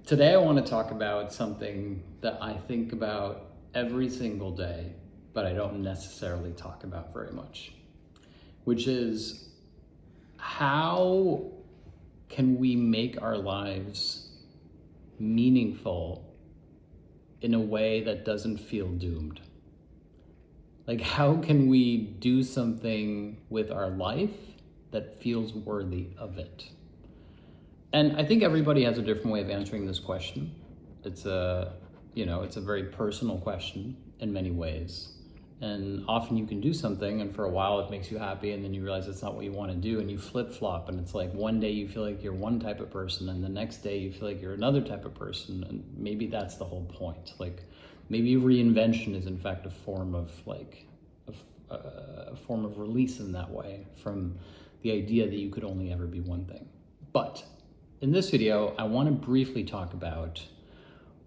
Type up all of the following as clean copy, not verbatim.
Today I want to talk about something that I think about every single day, but I don't necessarily talk about very much, which is how can we make our lives meaningful in a way that doesn't feel doomed? Like, how can we do something with our life that feels worthy of it? And I think everybody has a different way of answering this question. It's a very personal question in many ways. And often you can do something and for a while it makes you happy and then you realize it's not what you want to do and you flip-flop, and it's like one day you feel like you're one type of person and the next day you feel like you're another type of person, and maybe that's the whole point. Like, maybe reinvention is in fact a form of a form of release in that way from the idea that you could only ever be one thing. But in this video, I want to briefly talk about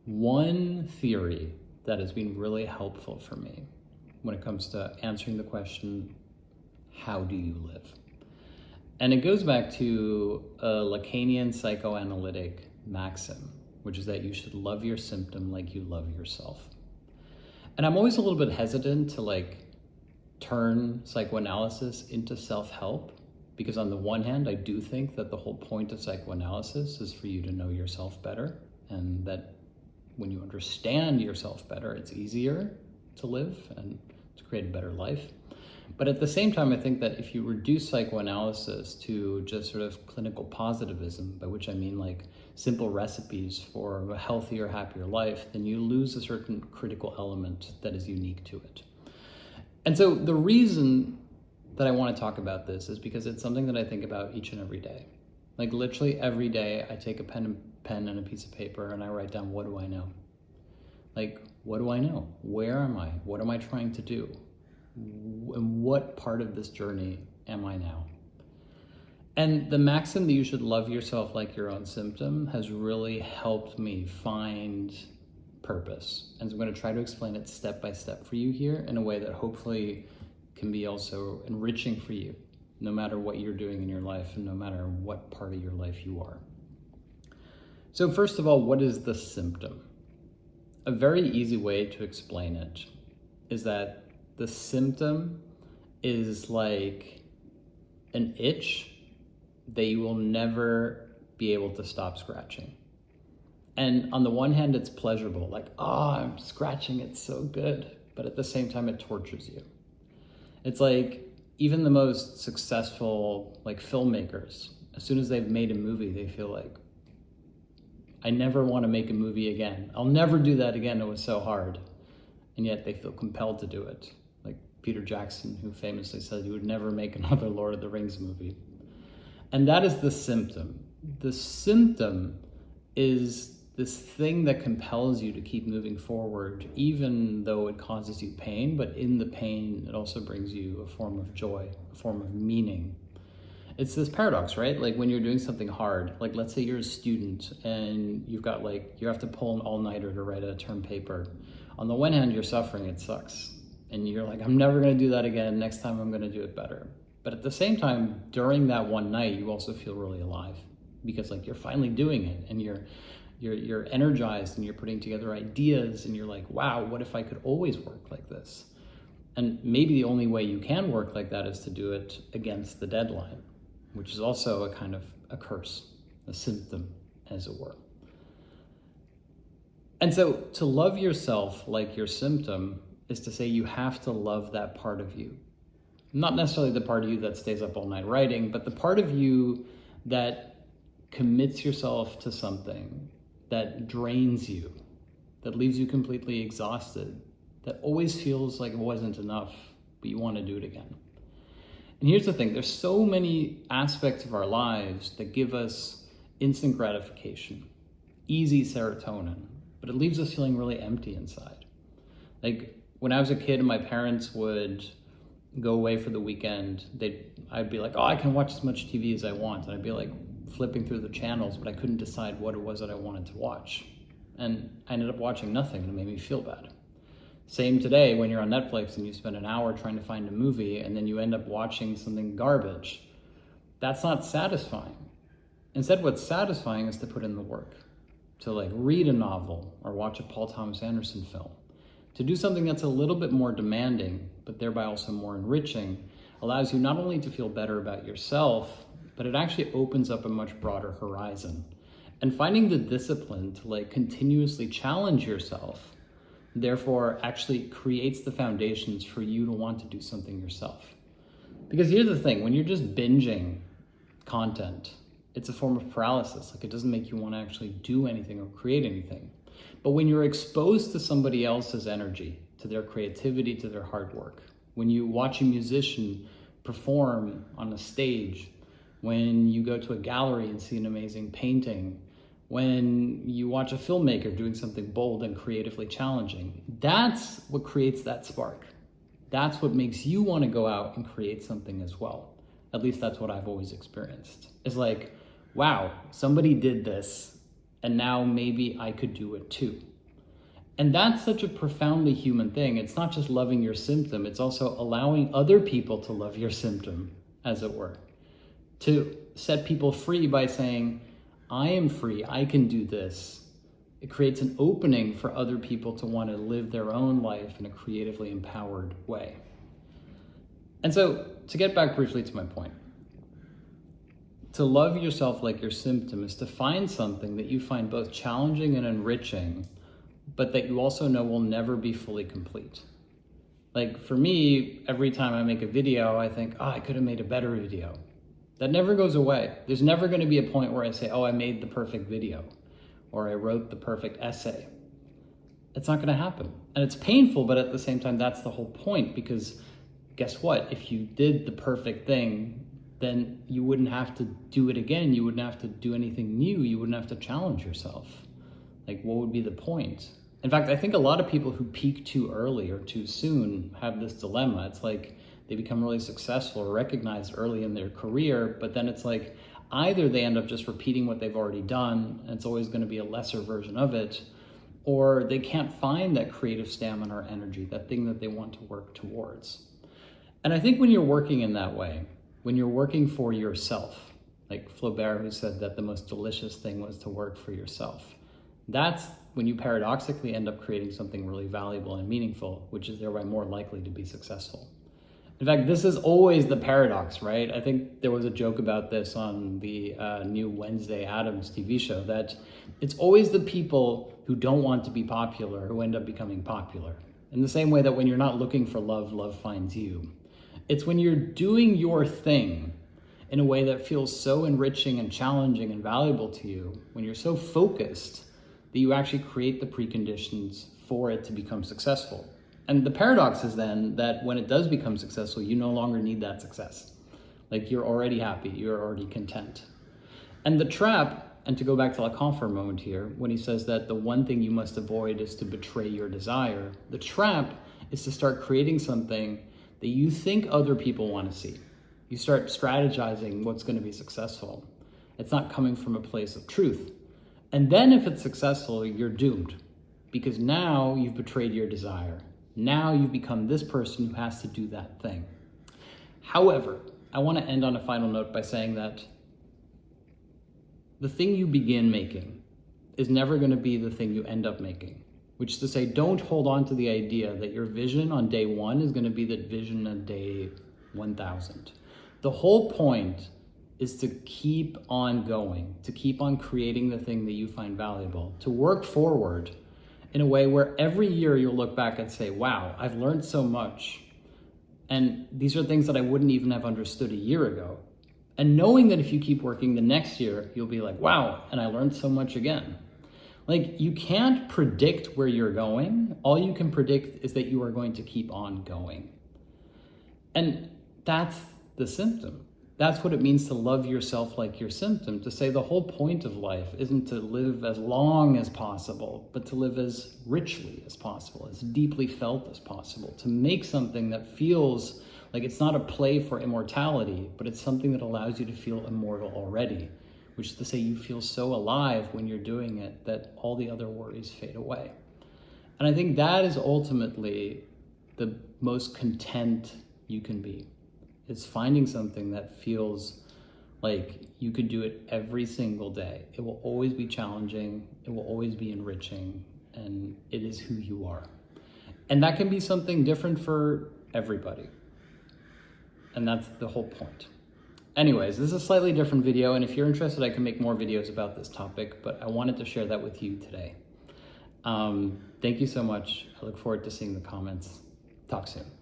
one theory that has been really helpful for me when it comes to answering the question, how do you live? And it goes back to a Lacanian psychoanalytic maxim, which is that you should love your symptom like you love yourself. And I'm always a little bit hesitant to turn psychoanalysis into self-help, because on the one hand, I do think that the whole point of psychoanalysis is for you to know yourself better, and that when you understand yourself better, it's easier to live and to create a better life. But at the same time, I think that if you reduce psychoanalysis to just sort of clinical positivism, by which I mean like simple recipes for a healthier, happier life, then you lose a certain critical element that is unique to it. And so the reason that I want to talk about this is because it's something that I think about each and every day. Like, literally every day I take a pen and a piece of paper and I write down, what do I know? Like, what do I know? Where am I? What am I trying to do? And what part of this journey am I now? And the maxim that you should love yourself like your own symptom has really helped me find purpose. And so I'm going to try to explain it step by step for you here in a way that hopefully can be also enriching for you, no matter what you're doing in your life and no matter what part of your life you are. So first of all, what is the symptom? A very easy way to explain it is that the symptom is like an itch that you will never be able to stop scratching. And on the one hand, it's pleasurable, like, oh, I'm scratching, it's so good. But at the same time, it tortures you. It's like even the most successful filmmakers, as soon as they've made a movie, they feel like, I never want to make a movie again. I'll never do that again. It was so hard. And yet they feel compelled to do it. Like Peter Jackson, who famously said he would never make another Lord of the Rings movie. And that is the symptom. The symptom is this thing that compels you to keep moving forward, even though it causes you pain, but in the pain, it also brings you a form of joy, a form of meaning. It's this paradox, right? Like when you're doing something hard, like let's say you're a student and you have to pull an all-nighter to write a term paper. On the one hand, you're suffering, it sucks. And you're like, I'm never gonna do that again. Next time I'm gonna do it better. But at the same time, during that one night, you also feel really alive because you're finally doing it and you're energized and you're putting together ideas and you're like, wow, what if I could always work like this? And maybe the only way you can work like that is to do it against the deadline, which is also a kind of a curse, a symptom, as it were. And so to love yourself like your symptom is to say you have to love that part of you. Not necessarily the part of you that stays up all night writing, but the part of you that commits yourself to something that drains you, that leaves you completely exhausted, that always feels like it wasn't enough, but you want to do it again. And here's the thing, there's so many aspects of our lives that give us instant gratification, easy serotonin, but it leaves us feeling really empty inside. Like when I was a kid and my parents would go away for the weekend, I'd be like, oh, I can watch as much TV as I want. And I'd be like flipping through the channels, but I couldn't decide what it was that I wanted to watch. And I ended up watching nothing and it made me feel bad. Same today when you're on Netflix and you spend an hour trying to find a movie and then you end up watching something garbage. That's not satisfying. Instead, what's satisfying is to put in the work. to like read a novel or watch a Paul Thomas Anderson film, to do something that's a little bit more demanding, but thereby also more enriching, allows you not only to feel better about yourself, but it actually opens up a much broader horizon. And finding the discipline to like continuously challenge yourself, therefore actually creates the foundations for you to want to do something yourself. Because here's the thing, when you're just binging content, it's a form of paralysis. Like, it doesn't make you want to actually do anything or create anything. But when you're exposed to somebody else's energy, to their creativity, to their hard work, when you watch a musician perform on a stage, when you go to a gallery and see an amazing painting, when you watch a filmmaker doing something bold and creatively challenging, that's what creates that spark. That's what makes you want to go out and create something as well. At least that's what I've always experienced. It's like, wow, somebody did this, and now maybe I could do it too. And that's such a profoundly human thing. It's not just loving your symptom, it's also allowing other people to love your symptom, as it were. To set people free by saying, I am free, I can do this. It creates an opening for other people to want to live their own life in a creatively empowered way. And so, to get back briefly to my point, to love yourself like your symptom is to find something that you find both challenging and enriching, but that you also know will never be fully complete. Like for me, every time I make a video, I think, oh, I could have made a better video. That never goes away. There's never going to be a point where I say, oh, I made the perfect video, or I wrote the perfect essay. It's not going to happen. And it's painful, but at the same time, that's the whole point, because guess what? If you did the perfect thing, then you wouldn't have to do it again. You wouldn't have to do anything new. You wouldn't have to challenge yourself. Like, what would be the point? In fact, I think a lot of people who peak too early or too soon have this dilemma. It's like they become really successful or recognized early in their career, but then it's like either they end up just repeating what they've already done, and it's always going to be a lesser version of it, or they can't find that creative stamina or energy, that thing that they want to work towards. And I think when you're working in that way, when you're working for yourself, like Flaubert, who said that the most delicious thing was to work for yourself, that's when you paradoxically end up creating something really valuable and meaningful, which is thereby more likely to be successful. In fact, this is always the paradox, right? I think there was a joke about this on the new Wednesday Addams TV show, that it's always the people who don't want to be popular who end up becoming popular. In the same way that when you're not looking for love, love finds you. It's when you're doing your thing in a way that feels so enriching and challenging and valuable to you, when you're so focused, that you actually create the preconditions for it to become successful. And the paradox is then that when it does become successful, you no longer need that success. Like, you're already happy, you're already content. And the trap, and to go back to Lacan for a moment here, when he says that the one thing you must avoid is to betray your desire, the trap is to start creating something that you think other people want to see. You start strategizing what's going to be successful. It's not coming from a place of truth. And then if it's successful, you're doomed, because now you've betrayed your desire. Now you've become this person who has to do that thing. However, I want to end on a final note by saying that the thing you begin making is never going to be the thing you end up making. Which is to say, don't hold on to the idea that your vision on day 1 is going to be the vision on day 1000. The whole point is to keep on going, to keep on creating the thing that you find valuable, to work forward in a way where every year you'll look back and say, wow, I've learned so much. And these are things that I wouldn't even have understood a year ago. And knowing that if you keep working the next year, you'll be like, wow, and I learned so much again. Like, you can't predict where you're going. All you can predict is that you are going to keep on going. And that's the symptom. That's what it means to love yourself like your symptom, to say the whole point of life isn't to live as long as possible, but to live as richly as possible, as deeply felt as possible, to make something that feels like it's not a play for immortality, but it's something that allows you to feel immortal already, which is to say you feel so alive when you're doing it that all the other worries fade away. And I think that is ultimately the most content you can be. It's finding something that feels Like, you could do it every single day. It will always be challenging. It will always be enriching, and it is who you are. And that can be something different for everybody. And that's the whole point. Anyways, this is a slightly different video, and if you're interested, I can make more videos about this topic, but I wanted to share that with you today. Thank you so much. I look forward to seeing the comments. Talk soon.